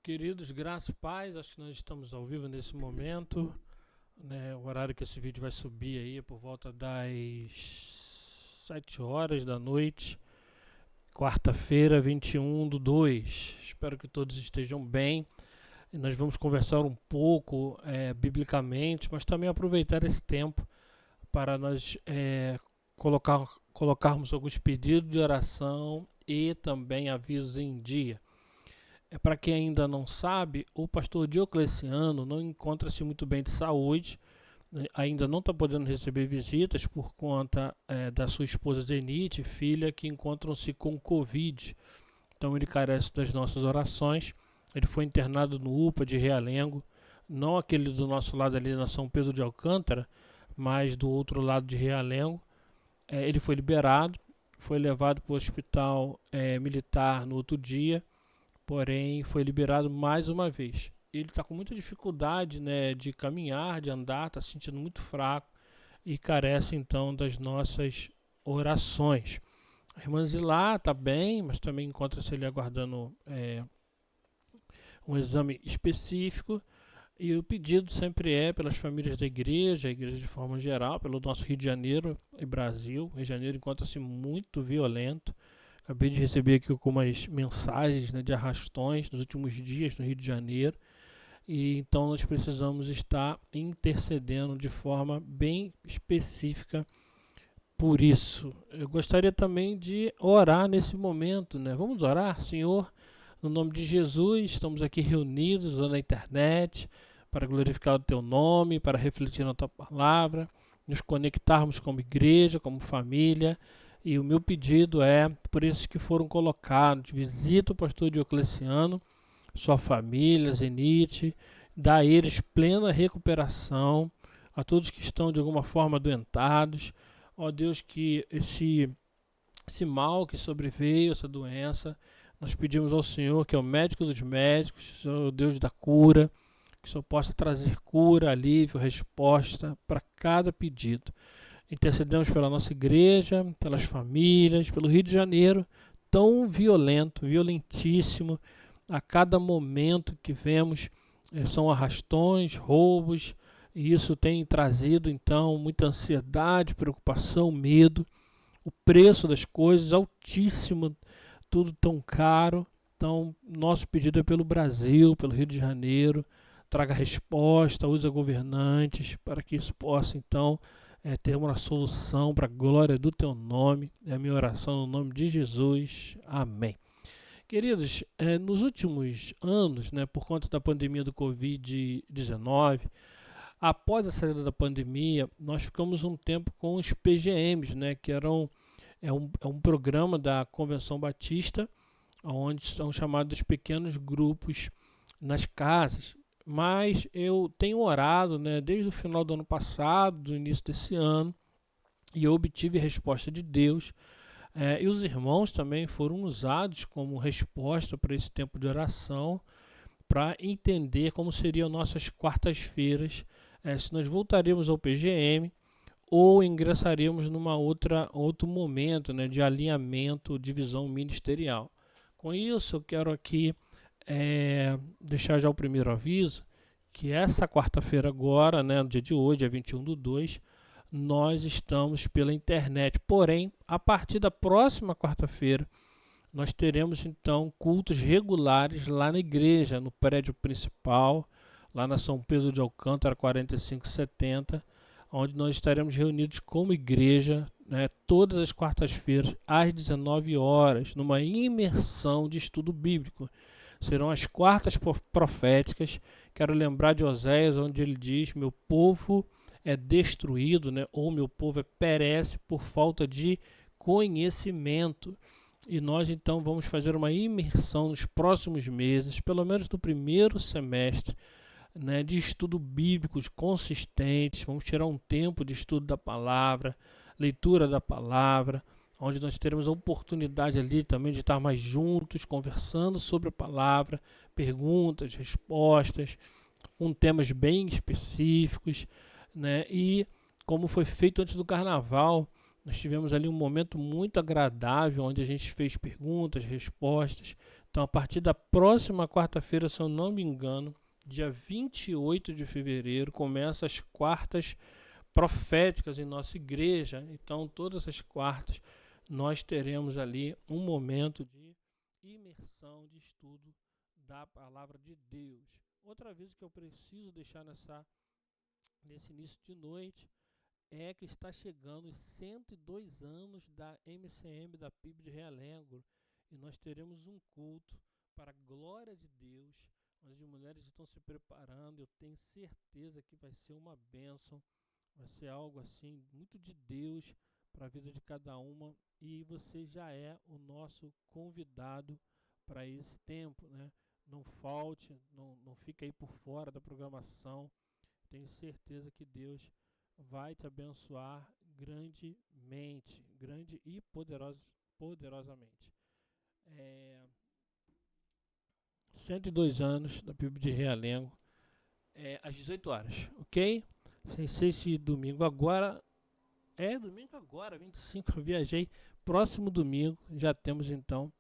Queridos, graças e paz, acho que nós estamos ao vivo nesse momento, né? O horário que esse vídeo vai subir aí é por volta das 7 horas da noite, quarta-feira, 21/2. Espero que todos estejam bem e nós vamos conversar um pouco biblicamente, mas também aproveitar esse tempo para nós colocarmos alguns pedidos de oração e também avisos em dia. Para quem ainda não sabe, o pastor Diocleciano não encontra-se muito bem de saúde, né, ainda não está podendo receber visitas por conta da sua esposa Zenite, filha, que encontram-se com Covid. Então ele carece das nossas orações. Ele foi internado no UPA de Realengo, não aquele do nosso lado ali na São Pedro de Alcântara, mas do outro lado de Realengo. Ele foi liberado, foi levado para o hospital militar no outro dia, porém foi liberado mais uma vez. Ele está com muita dificuldade, né, de caminhar, de andar, está se sentindo muito fraco e carece então das nossas orações. A irmã Zilá está bem, mas também encontra-se ali aguardando um exame específico. E o pedido sempre é pelas famílias da igreja, a igreja de forma geral, pelo nosso Rio de Janeiro e Brasil. O Rio de Janeiro encontra-se muito violento. Acabei de receber aqui algumas mensagens, né, de arrastões nos últimos dias no Rio de Janeiro. E então nós precisamos estar intercedendo de forma bem específica por isso. Eu gostaria também de orar nesse momento, né? Vamos orar, Senhor, no nome de Jesus. Estamos aqui reunidos usando a internet para glorificar o Teu nome, para refletir na Tua palavra, nos conectarmos como igreja, como família. E o meu pedido é, por esses que foram colocados, visita o pastor Diocleciano, sua família, Zenite, dá a eles plena recuperação, a todos que estão de alguma forma adoentados. Ó Deus, que esse mal que sobreveio, essa doença, nós pedimos ao Senhor, que é o médico dos médicos, o Deus da cura, que o Senhor possa trazer cura, alívio, resposta para cada pedido. Intercedemos pela nossa igreja, pelas famílias, pelo Rio de Janeiro, tão violento, violentíssimo. A cada momento que vemos são arrastões, roubos, e isso tem trazido então muita ansiedade, preocupação, medo. O preço das coisas altíssimo, tudo tão caro. Então, nosso pedido é pelo Brasil, pelo Rio de Janeiro. Traga resposta, usa governantes para que isso possa então ter uma solução para a glória do teu nome. É a minha oração no nome de Jesus. Amém. Queridos, nos últimos anos, né, por conta da pandemia do Covid-19, após a saída da pandemia, nós ficamos um tempo com os PGMs, né, que é um programa da Convenção Batista, onde são chamados pequenos grupos nas casas. Mas eu tenho orado, né, desde o final do ano passado, do início desse ano, e eu obtive a resposta de Deus. E os irmãos também foram usados como resposta para esse tempo de oração, para entender como seriam nossas quartas-feiras, se nós voltaríamos ao PGM ou ingressaríamos numa outro momento, né, de alinhamento, divisão ministerial. Com isso, eu quero aqui deixar já o primeiro aviso, que essa quarta-feira agora, né, no dia de hoje, é 21/2, nós estamos pela internet. Porém, a partir da próxima quarta-feira, nós teremos então cultos regulares lá na igreja, no prédio principal, lá na São Pedro de Alcântara 4570, onde nós estaremos reunidos como igreja, né, todas as quartas-feiras, às 19 horas, numa imersão de estudo bíblico. Serão as quartas proféticas. Quero lembrar de Oséias, onde ele diz: meu povo é destruído, né, ou meu povo perece por falta de conhecimento. E nós então vamos fazer uma imersão nos próximos meses, pelo menos no primeiro semestre, né, de estudo bíblicos consistentes. Vamos tirar um tempo de estudo da palavra, leitura da palavra, onde nós teremos a oportunidade ali também de estar mais juntos, conversando sobre a palavra, perguntas, respostas, com temas bem específicos, né? E como foi feito antes do carnaval, nós tivemos ali um momento muito agradável, onde a gente fez perguntas, respostas, Então, a partir da próxima quarta-feira, se eu não me engano, dia 28 de fevereiro, começa as quartas proféticas em nossa igreja. Então, todas as quartas, nós teremos ali um momento de imersão, de estudo da palavra de Deus. Outra vez que eu preciso deixar nesse início de noite é que está chegando os 102 anos da MCM, da PIB de Realengo, e nós teremos um culto para a glória de Deus, onde as mulheres estão se preparando. Eu tenho certeza que vai ser uma bênção, vai ser algo assim muito de Deus para a vida de cada uma, e você já é o nosso convidado para esse tempo, né? Não falte, não fique aí por fora da programação. Tenho certeza que Deus vai te abençoar grandemente, grande e poderosamente. 102 anos da PIB de Realengo, às 18 horas, ok? Sem sei se domingo agora. Domingo agora, 25, eu viajei. Próximo domingo já temos então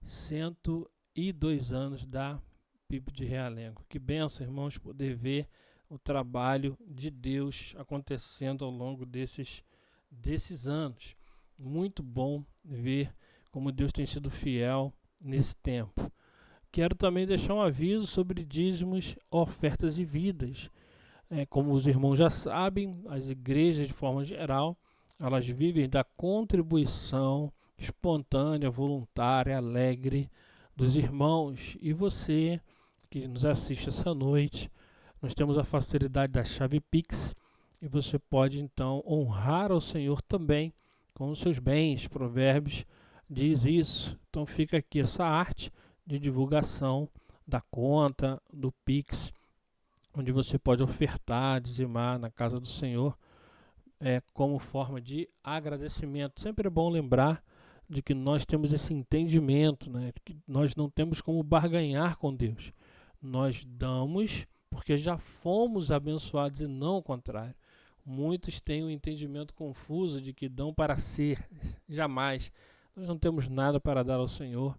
102 anos da PIB de Realengo. Que bênção, irmãos, poder ver o trabalho de Deus acontecendo ao longo desses anos. Muito bom ver como Deus tem sido fiel nesse tempo. Quero também deixar um aviso sobre dízimos, ofertas e vidas. Como os irmãos já sabem, as igrejas, de forma geral, elas vivem da contribuição espontânea, voluntária, alegre dos irmãos. E você que nos assiste essa noite, nós temos a facilidade da chave Pix, e você pode então honrar ao Senhor também com os seus bens. Provérbios diz isso. Então fica aqui essa arte de divulgação da conta, do Pix, onde você pode ofertar, dizimar na casa do Senhor, como forma de agradecimento. Sempre é bom lembrar de que nós temos esse entendimento, né, que nós não temos como barganhar com Deus. Nós damos porque já fomos abençoados e não o contrário. Muitos têm um entendimento confuso de que dão para ser. Jamais. Nós não temos nada para dar ao Senhor,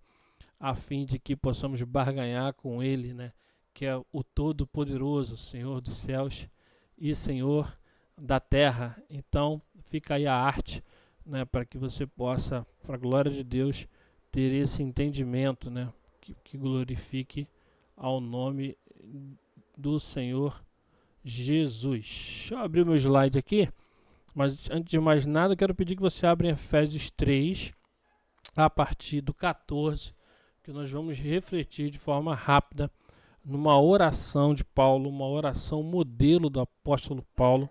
a fim de que possamos barganhar com Ele, né? Que é o Todo-Poderoso, Senhor dos céus e Senhor da terra. Então, fica aí a arte, né, para que você possa, para a glória de Deus, ter esse entendimento, né, que glorifique ao nome do Senhor Jesus. Deixa eu abrir o meu slide aqui, mas antes de mais nada, eu quero pedir que você abra em Efésios 3, a partir do 14, que nós vamos refletir de forma rápida numa oração de Paulo, uma oração modelo do apóstolo Paulo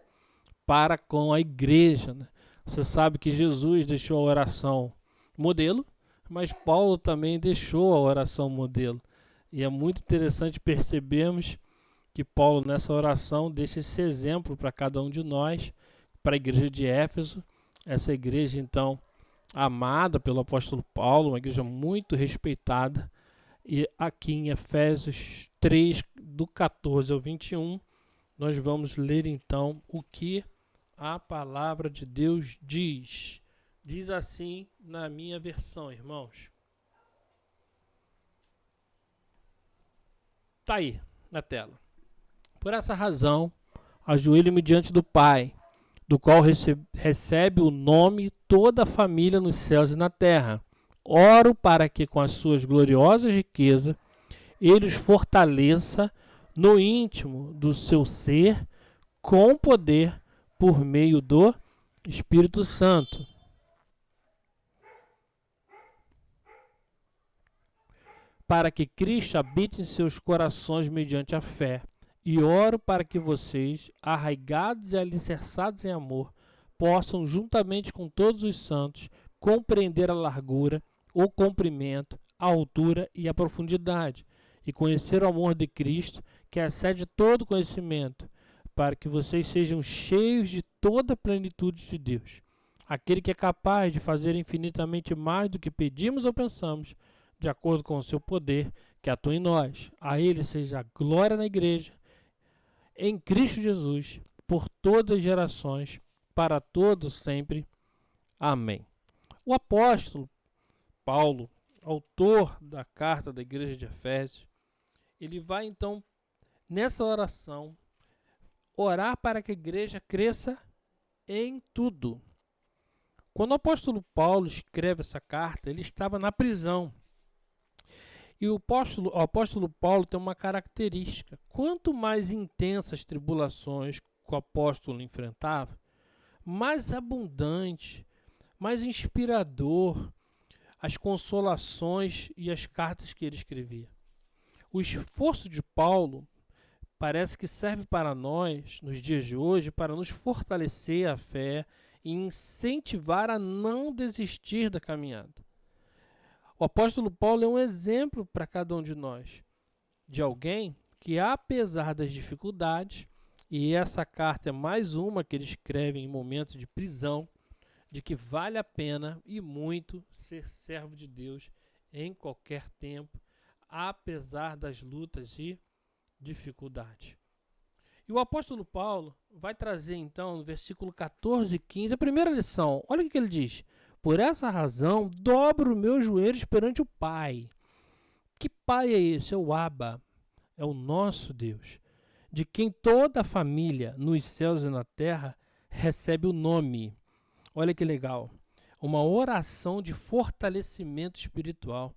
para com a igreja, né? Você sabe que Jesus deixou a oração modelo, mas Paulo também deixou a oração modelo. E é muito interessante percebermos que Paulo, nessa oração, deixa esse exemplo para cada um de nós, para a igreja de Éfeso, essa igreja, então, amada pelo apóstolo Paulo, uma igreja muito respeitada. E aqui em Efésios 3, do 14 ao 21, nós vamos ler então o que a palavra de Deus diz. Diz assim na minha versão, irmãos. Está aí na tela. Por essa razão, ajoelho-me diante do Pai, do qual recebe o nome toda a família nos céus e na terra. Oro para que, com as suas gloriosas riquezas, Ele os fortaleça no íntimo do seu ser, com poder, por meio do Espírito Santo. Para que Cristo habite em seus corações mediante a fé. E oro para que vocês, arraigados e alicerçados em amor, possam, juntamente com todos os santos, compreender a largura, o comprimento, a altura e a profundidade, e conhecer o amor de Cristo, que excede todo conhecimento, para que vocês sejam cheios de toda a plenitude de Deus. Aquele que é capaz de fazer infinitamente mais do que pedimos ou pensamos, de acordo com o seu poder, que atua em nós. A Ele seja a glória na igreja, em Cristo Jesus, por todas as gerações, para todos sempre. Amém. O apóstolo Paulo, autor da carta da igreja de Efésios, ele vai então, nessa oração, orar para que a igreja cresça em tudo. Quando o apóstolo Paulo escreve essa carta, ele estava na prisão. E o apóstolo Paulo tem uma característica. Quanto mais intensas tribulações que o apóstolo enfrentava, mais abundante, mais inspirador as consolações e as cartas que ele escrevia. O esforço de Paulo parece que serve para nós, nos dias de hoje, para nos fortalecer a fé e incentivar a não desistir da caminhada. O apóstolo Paulo é um exemplo para cada um de nós, de alguém que, apesar das dificuldades, e essa carta é mais uma que ele escreve em momentos de prisão, de que vale a pena e muito ser servo de Deus em qualquer tempo, apesar das lutas e dificuldades. E o apóstolo Paulo vai trazer então no versículo 14 e 15 a primeira lição. Olha o que ele diz: por essa razão dobro meus joelhos perante o Pai. Que Pai é esse? É o Abba, é o nosso Deus, de quem toda a família nos céus e na terra recebe o nome. Olha que legal, uma oração de fortalecimento espiritual.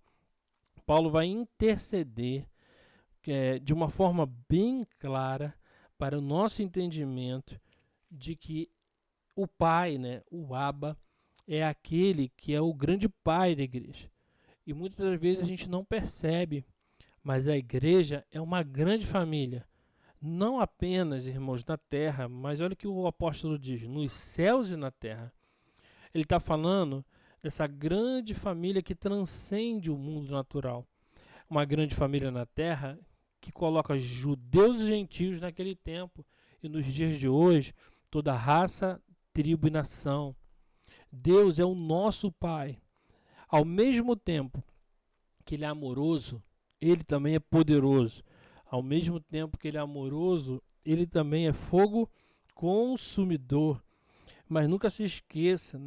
Paulo vai interceder de uma forma bem clara para o nosso entendimento de que o Pai, o Abba, é aquele que é o grande Pai da igreja. E muitas das vezes a gente não percebe, mas a igreja é uma grande família. Não apenas, irmãos, na terra, mas olha o que o apóstolo diz, nos céus e na terra. Ele está falando dessa grande família que transcende o mundo natural. Uma grande família na terra que coloca judeus e gentios naquele tempo e nos dias de hoje, toda raça, tribo e nação. Deus é o nosso Pai. Ao mesmo tempo que Ele é amoroso, Ele também é poderoso. Ao mesmo tempo que Ele é amoroso, Ele também é fogo consumidor. Mas nunca se esqueça,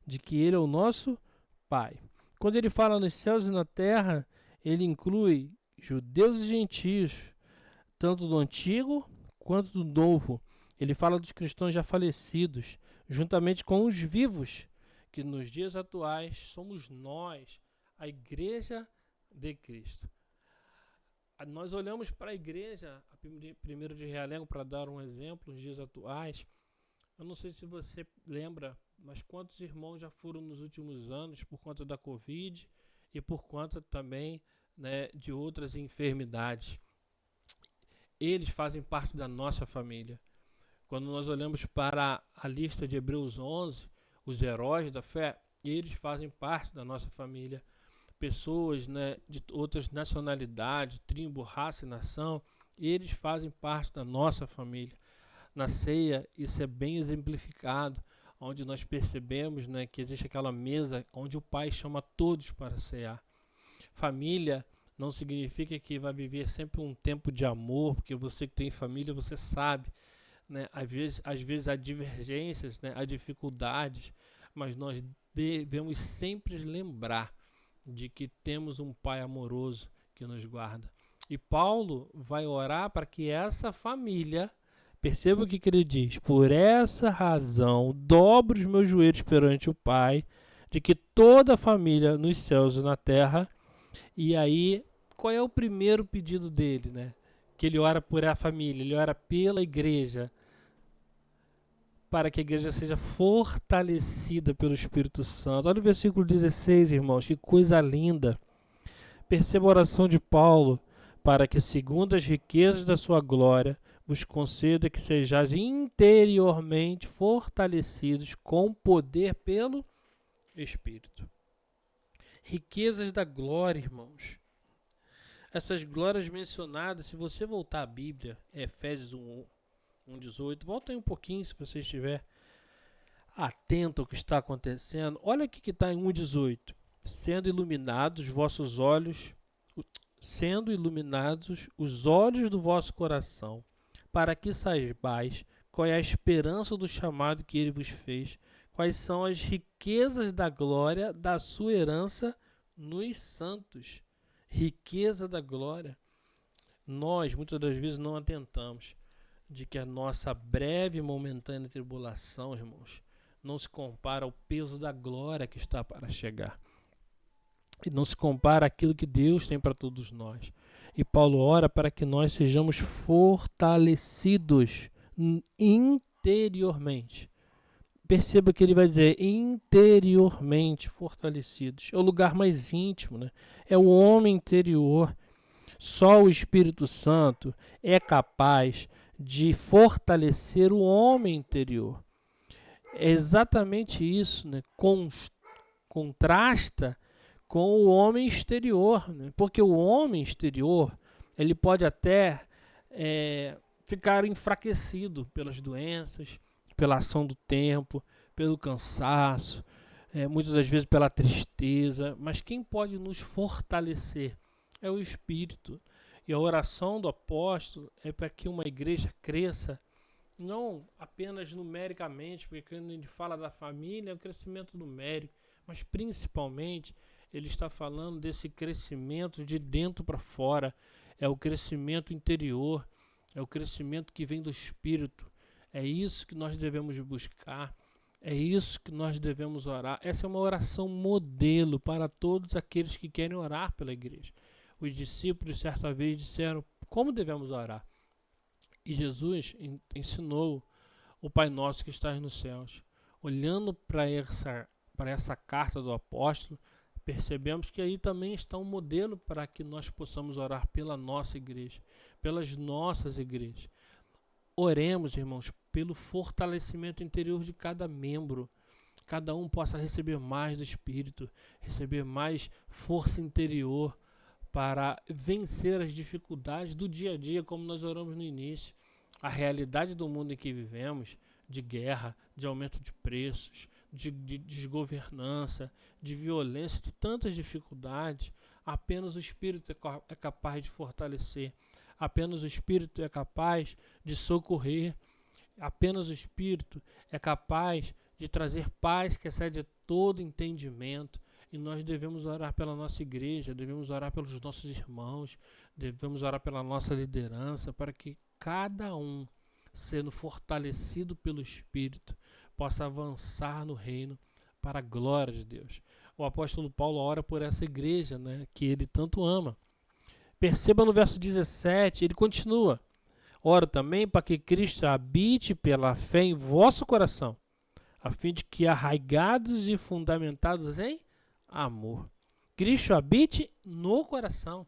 de que Ele é o nosso Pai. Quando Ele fala nos céus e na terra, Ele inclui judeus e gentios, tanto do Antigo quanto do Novo. Ele fala dos cristãos já falecidos, juntamente com os vivos, que nos dias atuais somos nós, a Igreja de Cristo. Nós olhamos para a igreja, a 1º de Realengo, para dar um exemplo, nos dias atuais. Eu não sei se você lembra, mas quantos irmãos já foram nos últimos anos por conta da Covid e por conta também de outras enfermidades. Eles fazem parte da nossa família. Quando nós olhamos para a lista de Hebreus 11, os heróis da fé, eles fazem parte da nossa família. Pessoas de outras nacionalidades, tribo, raça e nação, eles fazem parte da nossa família. Na ceia, isso é bem exemplificado, onde nós percebemos que existe aquela mesa onde o Pai chama todos para cear. Família não significa que vai viver sempre um tempo de amor, porque você que tem família, você sabe, às vezes há divergências, há dificuldades, mas nós devemos sempre lembrar de que temos um Pai amoroso que nos guarda. E Paulo vai orar para que essa família, perceba o que ele diz: por essa razão dobro os meus joelhos perante o Pai, de que toda a família nos céus e na terra. E aí, qual é o primeiro pedido dele? Que ele ora por a família, ele ora pela igreja, para que a igreja seja fortalecida pelo Espírito Santo. Olha o versículo 16, irmãos, que coisa linda. Perceba a oração de Paulo: para que, segundo as riquezas da sua glória, vos conceda que sejais interiormente fortalecidos com poder pelo Espírito. Riquezas da glória, irmãos. Essas glórias mencionadas, se você voltar à Bíblia, Efésios 1:18, volta aí um pouquinho se você estiver atento ao que está acontecendo. Olha o que está em 1:18. Sendo iluminados vossos olhos, sendo iluminados os olhos do vosso coração, para que saibais qual é a esperança do chamado que ele vos fez, quais são as riquezas da glória da sua herança nos santos, riqueza da glória. Nós, muitas das vezes, não atentamos de que a nossa breve e momentânea tribulação, irmãos, não se compara ao peso da glória que está para chegar. E não se compara àquilo que Deus tem para todos nós. E Paulo ora para que nós sejamos fortalecidos interiormente. Perceba que ele vai dizer interiormente fortalecidos. É o lugar mais íntimo, né? É o homem interior. Só o Espírito Santo é capaz de fortalecer o homem interior. É exatamente isso, né? Contrasta com o homem exterior, né? Porque o homem exterior ele pode até ficar enfraquecido pelas doenças, pela ação do tempo, pelo cansaço, muitas das vezes pela tristeza, mas quem pode nos fortalecer é o Espírito. E a oração do apóstolo é para que uma igreja cresça, não apenas numericamente, porque quando a gente fala da família é o crescimento numérico, mas principalmente ele está falando desse crescimento de dentro para fora, é o crescimento interior, é o crescimento que vem do Espírito. É isso que nós devemos buscar, é isso que nós devemos orar. Essa é uma oração modelo para todos aqueles que querem orar pela igreja. Os discípulos certa vez disseram como devemos orar. E Jesus ensinou o Pai Nosso que está nos céus. Olhando para essa carta do apóstolo, percebemos que aí também está um modelo para que nós possamos orar pela nossa igreja, pelas nossas igrejas. Oremos, irmãos, pelo fortalecimento interior de cada membro. Cada um possa receber mais do Espírito, receber mais força interior para vencer as dificuldades do dia a dia, como nós oramos no início. A realidade do mundo em que vivemos, de guerra, de aumento de preços, de desgovernança, de violência, de tantas dificuldades, apenas o Espírito é capaz de fortalecer. Apenas o Espírito é capaz de socorrer. Apenas o Espírito é capaz de trazer paz que excede todo entendimento. E nós devemos orar pela nossa igreja, devemos orar pelos nossos irmãos, devemos orar pela nossa liderança, para que cada um, sendo fortalecido pelo Espírito, possa avançar no reino para a glória de Deus. O apóstolo Paulo ora por essa igreja, né, que ele tanto ama. Perceba no verso 17, ele continua. Oro também para que Cristo habite pela fé em vosso coração, a fim de que arraigados e fundamentados em amor, Cristo habite no coração.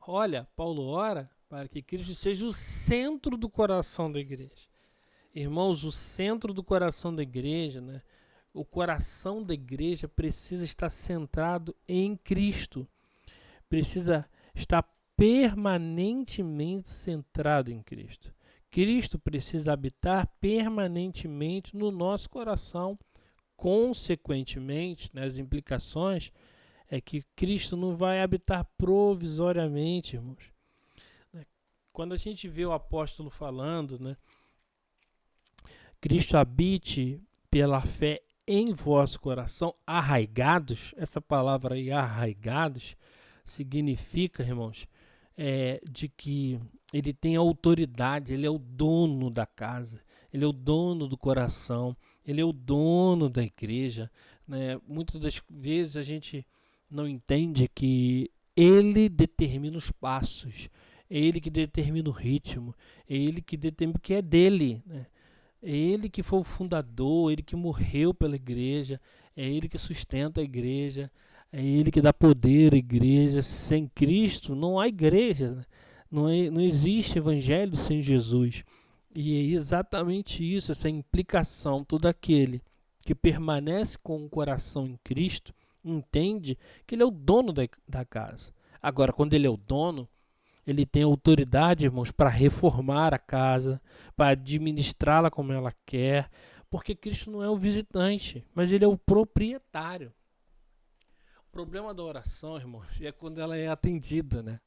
Olha, Paulo ora para que Cristo seja o centro do coração da igreja. Irmãos, o centro do coração da igreja, né? O coração da igreja precisa estar centrado em Cristo. Precisa estar permanentemente centrado em Cristo. Cristo precisa habitar permanentemente no nosso coração. Consequentemente, né, as implicações é que Cristo não vai habitar provisoriamente, irmãos. Quando a gente vê o apóstolo falando, né, Cristo habite pela fé em vosso coração, arraigados, essa palavra aí, arraigados, significa, irmãos, de que ele tem autoridade, ele é o dono da casa, ele é o dono do coração, ele é o dono da igreja, né? Muitas das vezes a gente não entende que ele determina os passos, é ele que determina o ritmo, é ele que determina o que é dele, né? É ele que foi o fundador, ele que morreu pela igreja, é ele que sustenta a igreja, é ele que dá poder à igreja. Sem Cristo não há igreja, né? Não existe evangelho sem Jesus. E é exatamente isso, essa implicação. Todo aquele que permanece com o coração em Cristo entende que ele é o dono da casa. Agora, quando ele é o dono, ele tem autoridade, irmãos, para reformar a casa, para administrá-la como ela quer, porque Cristo não é o visitante, mas ele é o proprietário. O problema da oração, irmãos, é quando ela é atendida, né?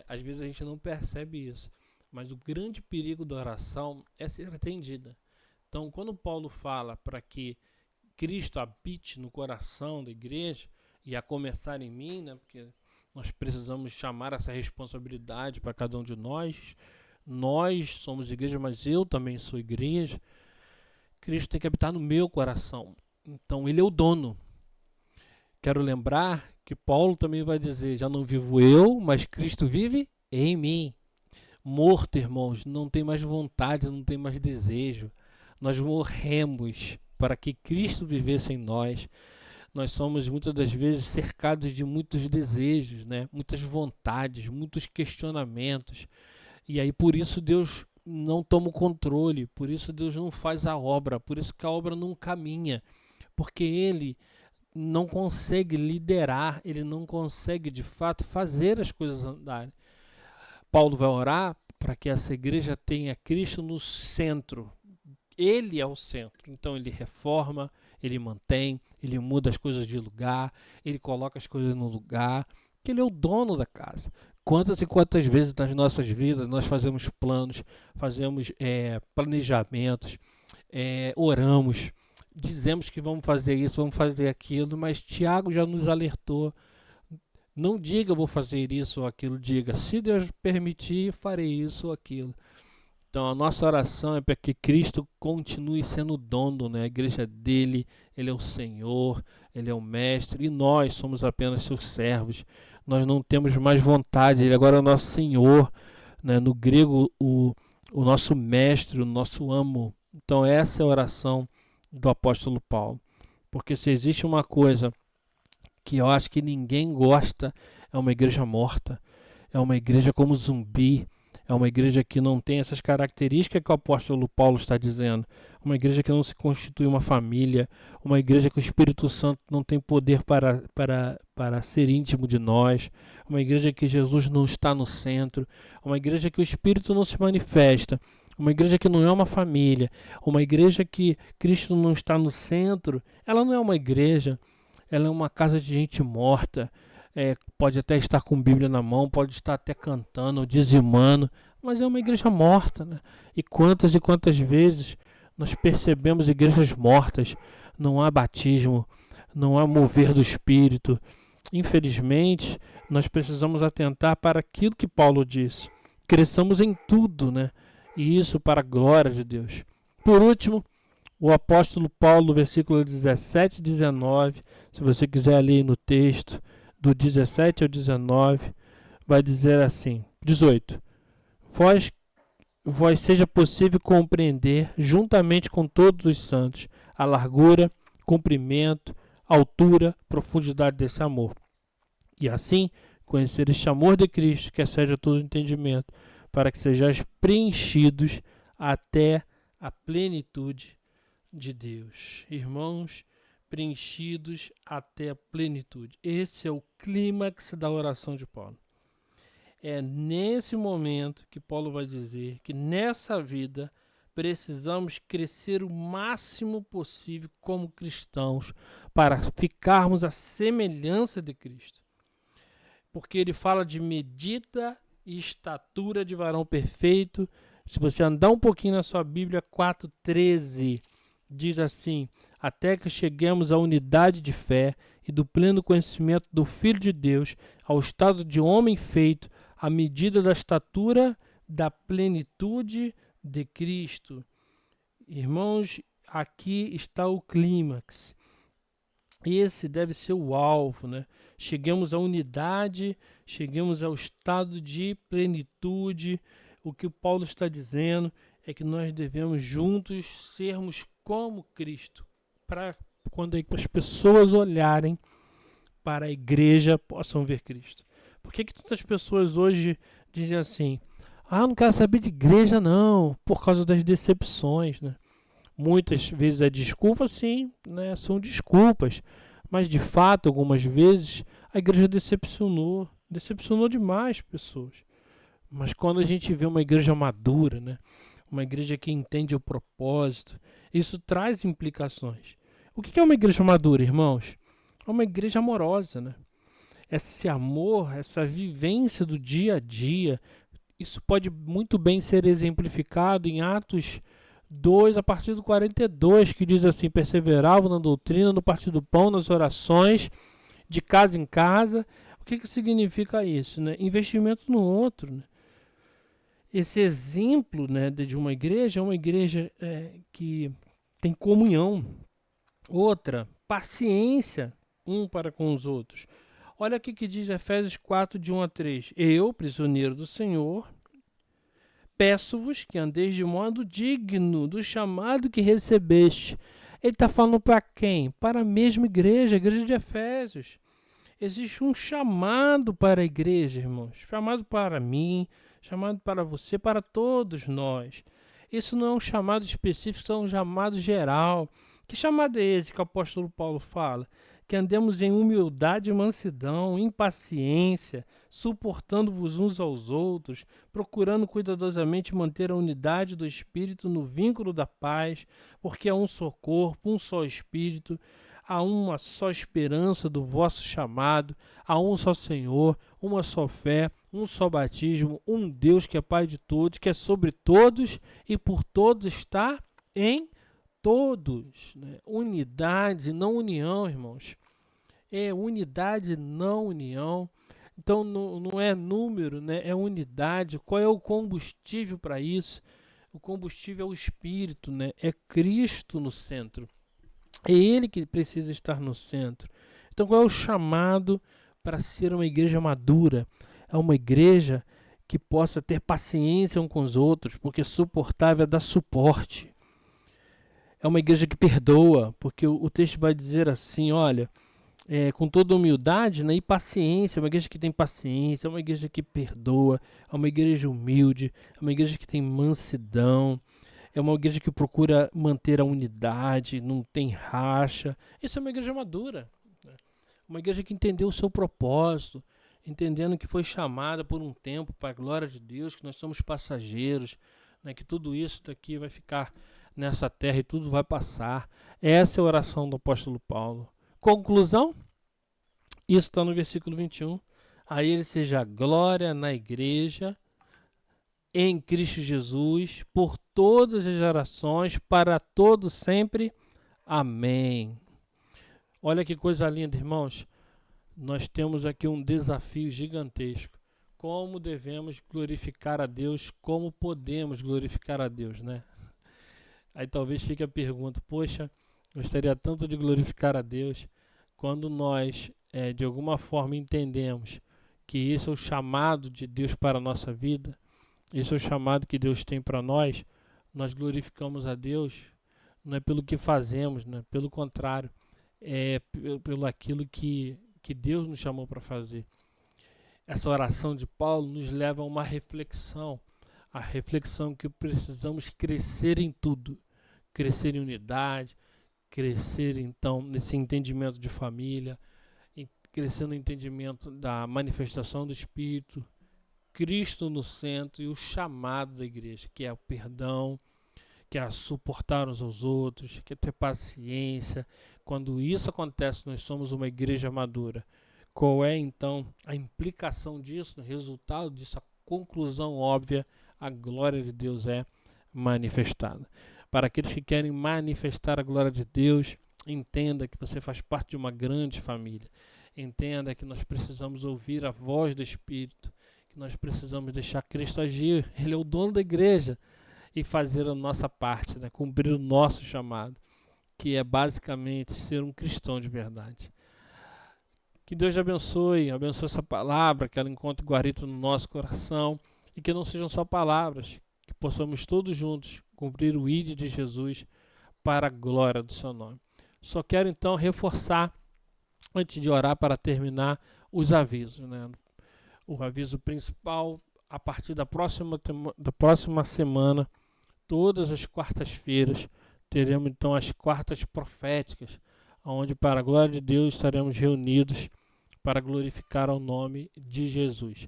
Às vezes a gente não percebe isso. Mas o grande perigo da oração é ser atendida. Então, quando Paulo fala para que Cristo habite no coração da igreja, e a começar em mim, né? Porque nós precisamos chamar essa responsabilidade para cada um de nós. Nós somos igreja, mas eu também sou igreja. Cristo tem que habitar no meu coração. Então, ele é o dono. Quero lembrar que Paulo também vai dizer, já não vivo eu, mas Cristo vive em mim. Morto, irmãos, não tem mais vontade, não tem mais desejo. Nós morremos para que Cristo vivesse em nós. Nós somos muitas das vezes cercados de muitos desejos, né? Muitas vontades, muitos questionamentos. E aí por isso Deus não toma o controle, por isso Deus não faz a obra, por isso que a obra não caminha, porque Ele não consegue liderar, Ele não consegue de fato fazer as coisas andarem. Paulo vai orar para que essa igreja tenha Cristo no centro. Ele é o centro, então ele reforma, ele mantém, ele muda as coisas de lugar, ele coloca as coisas no lugar, que ele é o dono da casa. Quantas e quantas vezes nas nossas vidas nós fazemos planos, fazemos planejamentos, oramos, dizemos que vamos fazer isso, vamos fazer aquilo, mas Tiago já nos alertou. Não diga vou fazer isso ou aquilo, diga se Deus permitir, farei isso ou aquilo. Então a nossa oração é para que Cristo continue sendo o dono, né? A igreja dele, ele é o Senhor, ele é o mestre e nós somos apenas seus servos. Nós não temos mais vontade, ele agora é o nosso Senhor, né? No grego o nosso mestre, o nosso amo. Então essa é a oração do apóstolo Paulo. Porque se existe uma coisa que eu acho que ninguém gosta, é uma igreja morta, é uma igreja como zumbi, é uma igreja que não tem essas características que o apóstolo Paulo está dizendo, uma igreja que não se constitui uma família, uma igreja que o Espírito Santo não tem poder para ser íntimo de nós, uma igreja que Jesus não está no centro, uma igreja que o Espírito não se manifesta, uma igreja que não é uma família, uma igreja que Cristo não está no centro. Ela não é uma igreja, ela é uma casa de gente morta. Pode até estar com Bíblia na mão, pode estar até cantando, dizimando, mas é uma igreja morta, né? E quantas vezes nós percebemos igrejas mortas, não há batismo, não há mover do Espírito. Infelizmente, nós precisamos atentar para aquilo que Paulo disse. Cresçamos em tudo, né? E isso para a glória de Deus. Por último, o apóstolo Paulo, no versículo 17 e 19, se você quiser ler no texto, do 17 ao 19, vai dizer assim, 18, vós seja possível compreender, juntamente com todos os santos, a largura, comprimento, altura, profundidade desse amor. E assim, conhecer este amor de Cristo, que excede a todo entendimento, para que sejais preenchidos até a plenitude de Deus. Irmãos, preenchidos até a plenitude. Esse é o clímax da oração de Paulo. É nesse momento que Paulo vai dizer que nessa vida precisamos crescer o máximo possível como cristãos para ficarmos à semelhança de Cristo. Porque ele fala de medida e estatura de varão perfeito. Se você andar um pouquinho na sua Bíblia, 4:13 diz assim: até que cheguemos à unidade de fé e do pleno conhecimento do Filho de Deus, ao estado de homem feito, à medida da estatura da plenitude de Cristo. Irmãos, aqui está o clímax. Esse deve ser o alvo, né? Chegamos à unidade, chegamos ao estado de plenitude. O que o Paulo está dizendo é que nós devemos juntos sermos como Cristo, para quando as pessoas olharem para a igreja possam ver Cristo. Por que tantas pessoas hoje dizem assim: não quero saber de igreja não, por causa das decepções, né? Muitas vezes é desculpa, sim, né? São desculpas, mas de fato, algumas vezes, a igreja decepcionou demais pessoas. Mas quando a gente vê uma igreja madura, né? Uma igreja que entende o propósito, isso traz implicações. O que é uma igreja madura, irmãos? É uma igreja amorosa, né? Esse amor, essa vivência do dia a dia, isso pode muito bem ser exemplificado em Atos 2, a partir do 42, que diz assim: perseveravam na doutrina, no partir do pão, nas orações de casa em casa. O que significa isso, né? Investimento no outro, né? Esse exemplo, né, de uma igreja é uma igreja que tem comunhão. Outra, paciência um para com os outros. Olha o que diz Efésios 4, de 1 a 3. Eu, prisioneiro do Senhor, peço-vos que andeis de modo digno do chamado que recebeste. Ele está falando para quem? Para a mesma igreja, a igreja de Efésios. Existe um chamado para a igreja, irmãos. Chamado para mim, chamado para você, para todos nós. Isso não é um chamado específico, isso é um chamado geral. Que chamado é esse que o apóstolo Paulo fala? Que andemos em humildade e mansidão, em paciência, suportando-vos uns aos outros, procurando cuidadosamente manter a unidade do Espírito no vínculo da paz, porque há um só corpo, um só Espírito, há uma só esperança do vosso chamado, há um só Senhor, uma só fé, um só batismo, um Deus que é Pai de todos, que é sobre todos e por todos está em todos. Né? Unidade, não união, irmãos. É unidade, não união. Então não é número, né? É unidade. Qual é o combustível para isso? O combustível é o Espírito, né? É Cristo no centro. É Ele que precisa estar no centro. Então qual é o chamado para ser uma igreja madura? É uma igreja que possa ter paciência uns com os outros, porque suportável é dar suporte. É uma igreja que perdoa, porque o texto vai dizer assim, olha, com toda humildade, né, e paciência, é uma igreja que tem paciência, é uma igreja que perdoa, é uma igreja humilde, é uma igreja que tem mansidão, é uma igreja que procura manter a unidade, não tem racha. Isso é uma igreja madura, né? Uma igreja que entendeu o seu propósito, entendendo que foi chamada por um tempo para a glória de Deus, que nós somos passageiros, né, que tudo isso daqui vai ficar nessa terra e tudo vai passar. Essa é a oração do apóstolo Paulo. Conclusão? Isso está no versículo 21. A ele seja a glória na igreja, em Cristo Jesus, por todas as gerações, para todos sempre. Amém. Olha que coisa linda, irmãos. Nós temos aqui um desafio gigantesco. Como devemos glorificar a Deus, como podemos glorificar a Deus, né? Aí talvez fique a pergunta, poxa, gostaria tanto de glorificar a Deus, quando nós, de alguma forma, entendemos que esse é o chamado de Deus para a nossa vida, esse é o chamado que Deus tem para nós glorificamos a Deus, não é pelo que fazemos, né? Pelo contrário, é pelo aquilo que Deus nos chamou para fazer. Essa oração de Paulo nos leva a uma reflexão, a reflexão que precisamos crescer em tudo, crescer em unidade, crescer então nesse entendimento de família, crescer no entendimento da manifestação do Espírito, Cristo no centro e o chamado da igreja, que é o perdão, que é suportar uns aos outros, que é ter paciência. Quando isso acontece, nós somos uma igreja madura. Qual é então a implicação disso, o resultado disso, a conclusão óbvia? A glória de Deus é manifestada. Para aqueles que querem manifestar a glória de Deus, entenda que você faz parte de uma grande família. Entenda que nós precisamos ouvir a voz do Espírito, que nós precisamos deixar Cristo agir. Ele é o dono da igreja e fazer a nossa parte, né? Cumprir o nosso chamado, que é basicamente ser um cristão de verdade. Que Deus abençoe essa palavra, que ela encontre guarita no nosso coração e que não sejam só palavras, que possamos todos juntos cumprir o ID de Jesus para a glória do seu nome. Só quero então reforçar, antes de orar para terminar, os avisos, né? O aviso principal, a partir da próxima semana, todas as quartas-feiras, teremos então as quartas proféticas, onde para a glória de Deus estaremos reunidos para glorificar o nome de Jesus.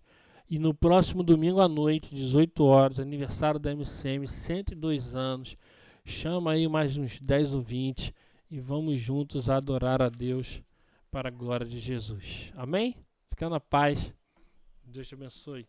E no próximo domingo à noite, 18 horas, aniversário da MCM, 102 anos. Chama aí mais uns 10 ou 20 e vamos juntos adorar a Deus para a glória de Jesus. Amém? Fica na paz. Deus te abençoe.